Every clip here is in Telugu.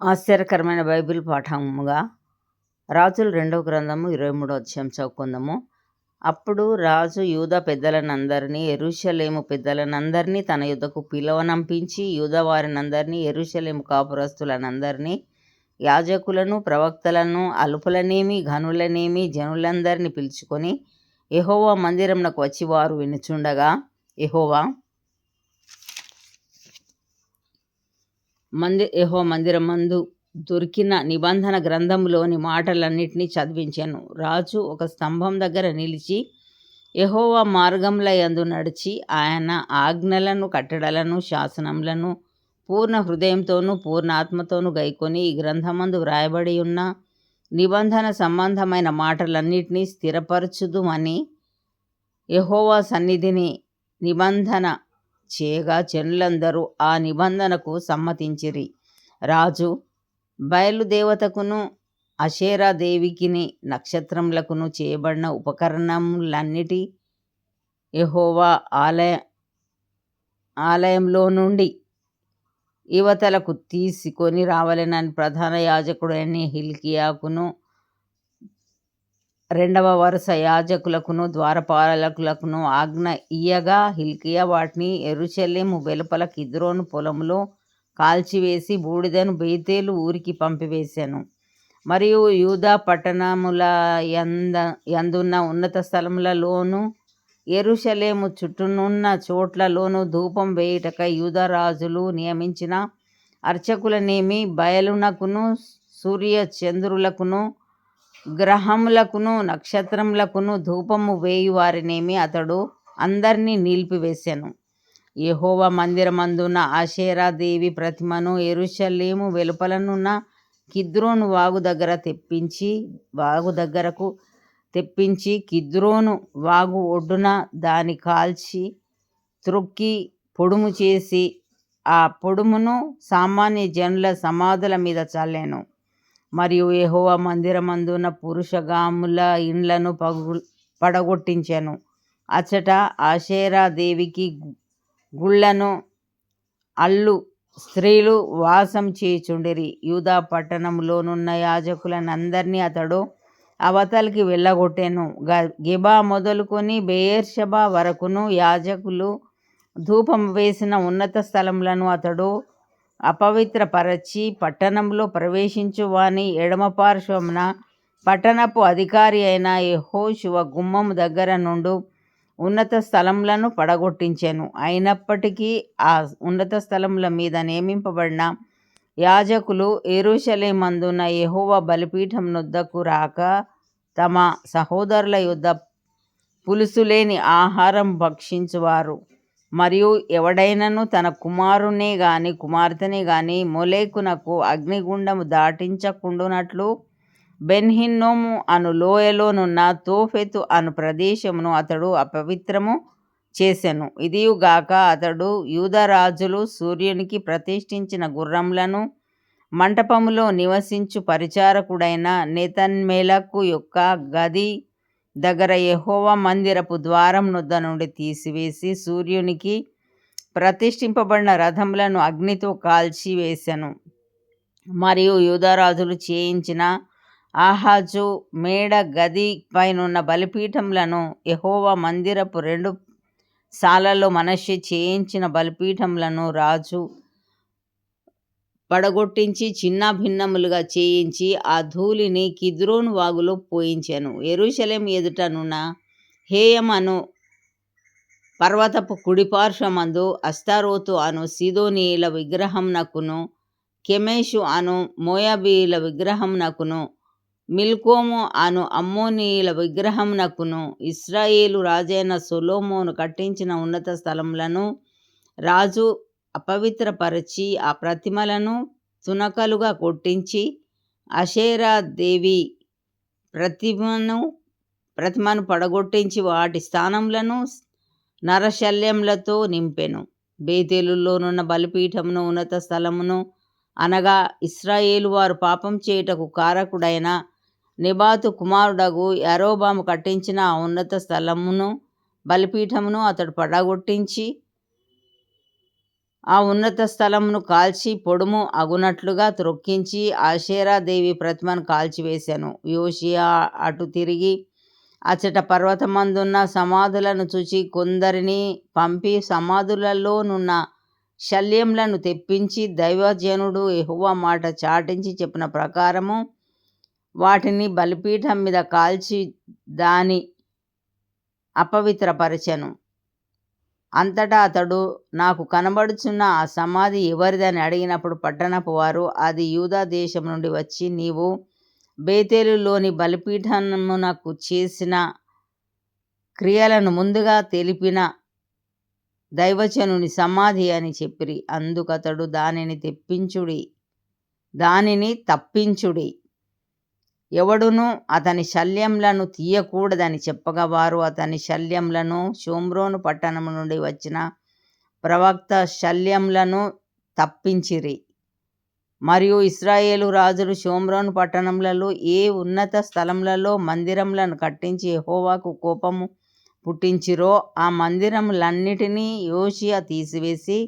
ఆశ్చర్యకరమైన బైబిల్ పాఠముగా రాజులు 2వ గ్రంథము 23వ అధ్యాయం చదువుకుందాము. అప్పుడు రాజు యూదా పెద్దలనందరినీ యెరూషలేము పెద్దలనందరినీ తన యుద్ధకు పిలువనంపించి యూదా వారినందరినీ యెరూషలేము కాపురస్తులనందరినీ యాజకులను ప్రవక్తలను అల్పులనేమి ఘనులనేమి జనులందరినీ పిలుచుకొని యెహోవా మందిరమునకు వచ్చి వారు వినుచుండగా యెహోవా మందిరమందు దొరికిన నిబంధన గ్రంథములోని మాటలన్నిటినీ చదివించాను. రాజు ఒక స్తంభం దగ్గర నిలిచి యెహోవా మార్గముల యందు నడిచి ఆయన ఆజ్ఞలను కట్టడలను శాసనములను పూర్ణ హృదయంతోనూ పూర్ణ ఆత్మతోనూ గైకొని ఈ గ్రంథమందు వ్రాయబడి ఉన్న నిబంధన సంబంధమైన మాటలన్నిటినీ స్థిరపరచుదుమని యెహోవా సన్నిధిని నిబంధన చేయగా జనులందరూ ఆ నిబంధనకు సమ్మతించిరి. రాజు బయలుదేవతకును అషేరా దేవికిని నక్షత్రములకును చేయబడిన ఉపకరణములన్నిటి యెహోవా ఆలయంలో నుండి యువతలకు తీసుకొని రావాలని ప్రధాన యాజకుడైన హిల్కీయాకును 2వ వరుస యాజకులకును ద్వారపాలకులకును ఆజ్ఞ ఇయ్యగా హిల్కీయా వాటిని యెరూషలేము వెలుపల కిద్రోను పొలములో కాల్చివేసి బూడిదను బేతేలు ఊరికి పంపివేశాను. మరియు యూదా పట్టణముల యందున్న ఉన్నత స్థలములలోను యెరూషలేము చుట్టూనున్న చోట్లలోను ధూపం వేయుటకై యూదా రాజులు నియమించిన అర్చకులనేమి బయలునకును సూర్య చంద్రులకును గ్రహములకును నక్షత్రములకును ధూపము వేయు వారినేమి అతడు అందరినీ నిలిపివేశాను. యెహోవా మందిరమందున్న ఆషేరా దేవి ప్రతిమను యెరూషలేము వెలుపలనున్న కిద్రోను వాగు దగ్గరకు తెప్పించి కిద్రోను వాగు ఒడ్డున దాని కాల్చి త్రొక్కి పొడుము చేసి ఆ పొడుమును సామాన్య జనుల సమాధుల మీద చల్లాను. మరియు యెహోవా మందిరమందున్న పురుషగాముల ఇండ్లను పడగొట్టించాను. అచ్చట ఆషేరా దేవికి గుళ్లను అల్లు స్త్రీలు వాసం చేయుచుండిరి. యూదా పట్టణములోనున్న యాజకులనందరినీ అతడు అవతలికి వెళ్ళగొట్టెను. గెబా మొదలుకొని బెయేర్షెబా వరకును యాజకులు ధూపం వేసిన ఉన్నత స్థలములను అతడు అపవిత్రపరచి పట్టణంలో ప్రవేశించు వాని ఎడమ పార్శ్వమున పట్టణపు అధికారి అయిన యెహోషువ గుమ్మము దగ్గర నుండి ఉన్నత స్థలములను పడగొట్టించెను. అయినప్పటికీ ఆ ఉన్నత స్థలముల మీద నియమింపబడిన యాజకులు యెరూషలేమందున్న యెహోవా బలిపీఠం నొద్దకు రాక తమ సహోదరుల యొద్ద పులుసులేని ఆహారం భక్షించువారు. మరియు ఎవడైనను తన కుమారునే గాని కుమార్తెనే గాని మొలెకునకు అగ్నిగుండము దాటించకుండునట్లు బెన్ హిన్నోము అను లోయలోనున్న తోఫెతు అను ప్రదేశమును అతడు అపవిత్రము చేసెను. ఇదియుగాక అతడు యూదారాజులు సూర్యునికి ప్రతిష్ఠించిన గుర్రములను మంటపములో నివసించు పరిచారకుడైన నెతన్మెలకు యొక్క గది దగ్గర యెహోవా మందిరపు ద్వారం నొద్ద నుండి తీసివేసి సూర్యునికి ప్రతిష్ఠింపబడిన రథములను అగ్నితో కాల్చి వేసెను. మరియు యూదారాజులు చేయించిన ఆహాజు మేడ గది పైనున్న బలిపీఠములను యెహోవా మందిరపు 2 సాలలో మనష్షే చేయించిన బలిపీఠములను రాజు పడగొట్టించి చిన్న భిన్నములుగా చేయించి ఆ ధూళిని కిద్రోను వాగులో పోయించెను. యెరూషలేము ఎదుటనున్న హేయం అను పర్వతపు కుడిపార్శ్వమందు అష్తారోతు అను సీదోనీయుల విగ్రహంనకును కెమోషు అను మోయాబీయుల విగ్రహంనకును మిల్కోము అను అమ్మోనీయుల విగ్రహంనకును ఇశ్రాయేలు రాజైన సొలొమోను కట్టించిన ఉన్నత స్థలములను రాజు అపవిత్రపరచి ఆ ప్రతిమలను తునకలుగా కొట్టించి అషేరా దేవి ప్రతిమను పడగొట్టించి వాటి స్థానములను నరశల్యములతో నింపెను. బేతేలులోనున్న బలిపీఠమును ఉన్నత స్థలమును అనగా ఇశ్రాయేలు వారు పాపం చేయుటకు కారకుడైన నెబాతు కుమారుడగు యరొబాము కట్టించిన ఆ ఉన్నత స్థలమును బలిపీఠమును అతడు పడగొట్టించి ఆ ఉన్నత స్థలమును కాల్చి పొడుము అగునట్లుగా త్రొక్కించి ఆషేరాదేవి ప్రతిమను కాల్చివేశాను. యోషియా అటు తిరిగి అచ్చట పర్వతమందున్న సమాధులను చూచి కొందరిని పంపి సమాధులలోనున్న శల్యములను తెప్పించి దైవజనుడు యెహోవా మాట చాటించి చెప్పిన ప్రకారము వాటిని బలిపీఠం మీద కాల్చి దాని అపవిత్రపరచెను. అంతటా అతడు నాకు కనబడుచున్న ఆ సమాధి ఎవరిదని అడిగినప్పుడు పట్టణపు వారు అది యూదా దేశం నుండి వచ్చి నీవు బేతేలులోని బలిపీఠమునకు చేసిన క్రియలను ముందుగా తెలిపిన దైవజనుని సమాధి అని చెప్పిరి. అందుకతడు దానిని తప్పించుడి, ఎవడును అతని శల్యములను తీయకూడదని చెప్పగా వారు అతని శల్యములను షోమ్రోను పట్టణము నుండి వచ్చిన ప్రవక్త శల్యములను తప్పించిరి. మరియు ఇశ్రాయేలు రాజులు షోమ్రోను పట్టణములలో ఏ ఉన్నత స్థలములలో మందిరములను కట్టించి యెహోవాకు కోపము పుట్టించిరో ఆ మందిరములన్నిటినీ యోషియా తీసివేసి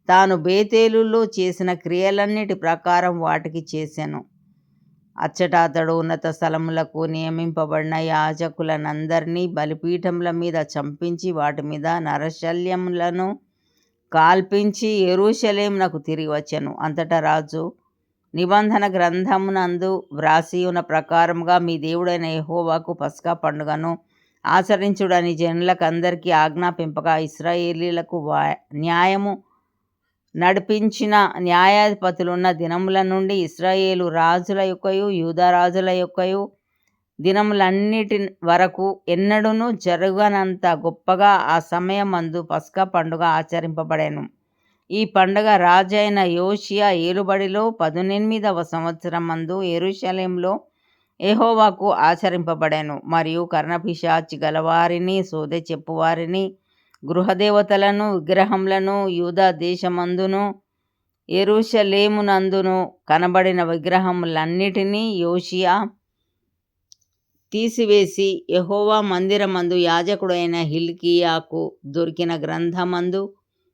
తాను బేతేలులో చేసిన క్రియలన్నిటి ప్రకారం వాటికి చేసెను. అచ్చట అతడు ఉన్నత స్థలములకు నియమింపబడిన యాజకులనందరినీ బలిపీఠముల మీద చంపించి వాటి మీద నరశల్యములను కాల్పించి యెరూషలేమునకు తిరిగి వచ్చెను. అంతటా రాజు నిబంధన గ్రంథమునందు వ్రాసి ఉన్న ప్రకారముగా మీ దేవుడైన యెహోవాకు పస్కా పండుగను ఆచరించుడని జనులకందరికీ ఆజ్ఞాపింపగా ఇశ్రాయేలీయులకు న్యాయము నడిపించిన న్యాయాధిపతులున్న దినముల నుండి ఇశ్రాయేలు రాజుల యొక్కయు యూదా రాజుల యొక్కయు దినములన్నిటి వరకు ఎన్నడూనూ జరగనంత గొప్పగా ఆ సమయమందు పస్కా పండుగ ఆచరింపబడెను. ఈ పండుగ రాజైన యోషియా ఏలుబడిలో 18వ సంవత్సరమందు యెరూషలేములో యెహోవాకు ఆచరింపబడెను. మరియు కర్ణపిశాచి గలవారిని సోదె చెప్పువారిని గృహదేవతలను విగ్రహములను యూదా దేశమందును యెరూషలేమునందును కనబడిన విగ్రహములన్నిటినీ యోషియా తీసివేసి యెహోవా మందిరమందు యాజకుడైన హిల్కీయాకు దొరికిన గ్రంథమందు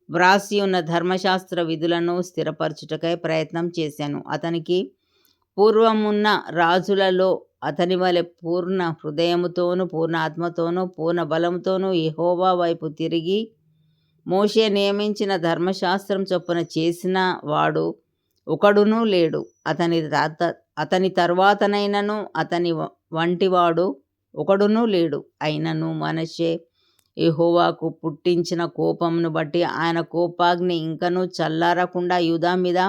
వ్రాసి ఉన్న ధర్మశాస్త్ర విధులను స్థిరపరచుటకై ప్రయత్నం చేశాను. అతనికి పూర్వమున్న రాజులలో అతని వలె పూర్ణ హృదయముతోనూ పూర్ణ ఆత్మతోనూ పూర్ణ బలముతోనూ యెహోవా వైపు తిరిగి మోషే నియమించిన ధర్మశాస్త్రం చొప్పున చేసిన వాడు ఒకడునూ లేడు. అతని తర్వాతనైనను అతని వంటివాడు ఒకడునూ లేడు. అయినను మనష్షే యెహోవాకు పుట్టించిన కోపమును బట్టి ఆయన కోపాగ్ని ఇంకనూ చల్లారకుండా యూదా మీద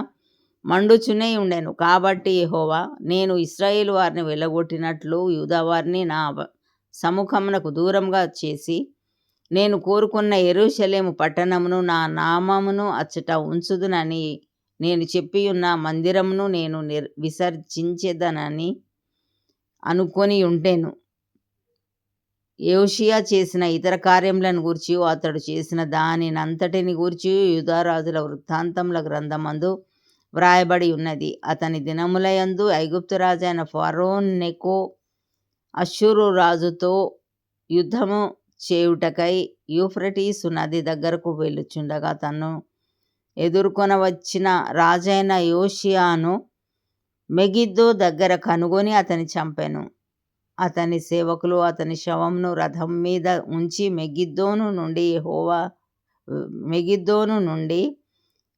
మండుచునే ఉండెను. కాబట్టి యెహోవా నేను ఇశ్రాయేలు వారిని వెళ్ళగొట్టినట్లు యూదా వారిని నా సముఖమునకు దూరంగా చేసి నేను కోరుకున్న యెరూషలేము పట్టణమును నా నామమును అచ్చట ఉంచుదునని నేను చెప్పియున్న మందిరమును నేను విసర్జించెదనని అనుకొని ఉండెను. యోషియా చేసిన ఇతర కార్యములను గూర్చియు అతడు చేసిన దానినంతటిని గూర్చియు యూదా రాజుల వృత్తాంతముల గ్రంథమందు వ్రాయబడి ఉన్నది. అతని దినములయందు ఐగుప్తు రాజైన ఫరో నెకో అష్షూరు రాజుతో యుద్ధము చేయుటకై యూఫ్రటీసు నది దగ్గరకు వెళ్ళుచుండగా తను ఎదుర్కొనవచ్చిన రాజైన యోషియాను మెగిద్దో దగ్గర కనుగొని అతని చంపెను. అతని సేవకులు అతని శవమును రథం మీద ఉంచి మెగిద్దోను నుండి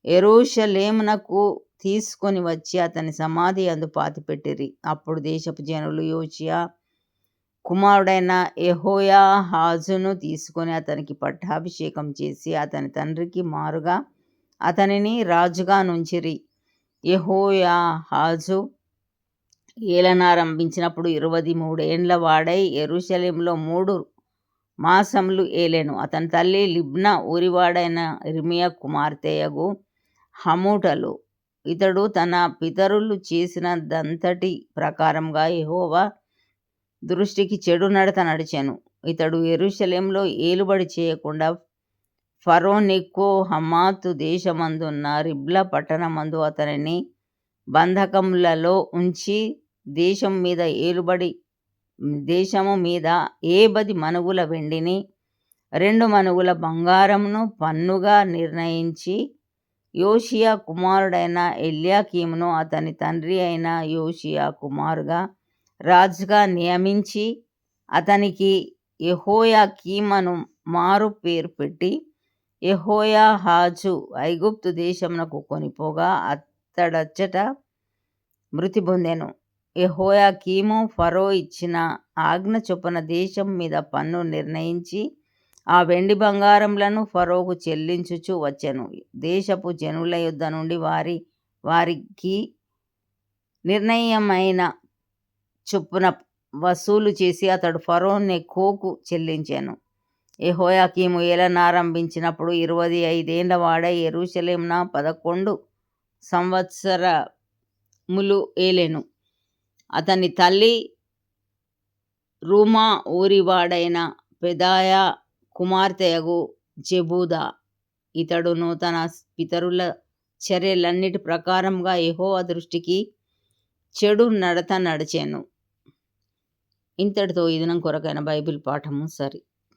యెరూషలేమునకు తీసుకొని వచ్చి అతని సమాధి యందు పాతిపెట్టిరి. అప్పుడు దేశపు జనులు యోషియా కుమారుడైన యెహోయాహాజును తీసుకొని అతనికి పట్టాభిషేకం చేసి అతని తండ్రికి మారుగా అతనిని రాజుగా నుంచిరి. యెహోయాహాజు ఏలనారంభించినప్పుడు 23 ఏండ్ల వాడై యెరూషలేములో 3 మాసములు ఏలెను. అతని తల్లి లిబ్నా ఊరివాడైన ఇర్మియా కుమార్తెయగు హమూటలు. ఇతడు తన పితరులు చేసినదంతటి ప్రకారముగా యెహోవా దృష్టికి చెడు నడత నడిచెను. ఇతడు యెరూషలేములో ఏలుబడి చేయకుండా ఫరో నెకో హమాతు దేశమందున్న రిబ్లా పట్టణమందు అతనిని బంధకములలో ఉంచి దేశము మీద 10 మణుగుల వెండిని 2 మణుగుల బంగారమును పన్నుగా నిర్ణయించి యోషియా కుమారుడైన ఎల్యాకీమును అతని తండ్రి అయిన యోషియా కుమారుగా రాజుగా నియమించి అతనికి యెహోయాకీమను మారు పేరు పెట్టి యెహోయాహాజు ఐగుప్తు దేశమునకు కొనిపోగా అతడచ్చట మృతి పొందెను. యెహోయాకీము ఫరో ఇచ్చిన ఆజ్ఞ చొప్పున దేశం మీద పన్ను నిర్ణయించి ఆ వెండి బంగారములను ఫరోకు చెల్లించుచు వచ్చెను. దేశపు జనుల యొద్ద నుండి వారికి నిర్ణయమైన చొప్పున వసూలు చేసి అతడు ఫరో నెకోకు చెల్లించెను. యెహోయాకీము ఏలనారంభించినప్పుడు 25 వాడై యెరూషలేమున 11 సంవత్సరములు ఏలెను. అతని తల్లి రూమా ఊరివాడైన పెదాయా కుమార్తెయగు జెబూదా. ఇతడును తన పితరుల చర్యలన్నిటి ప్రకారముగా యెహోవా దృష్టికి చెడు నడత నడిచెను. ఇంతటితో ఈ దినం కొరకైన బైబిల్ పాఠము సరి.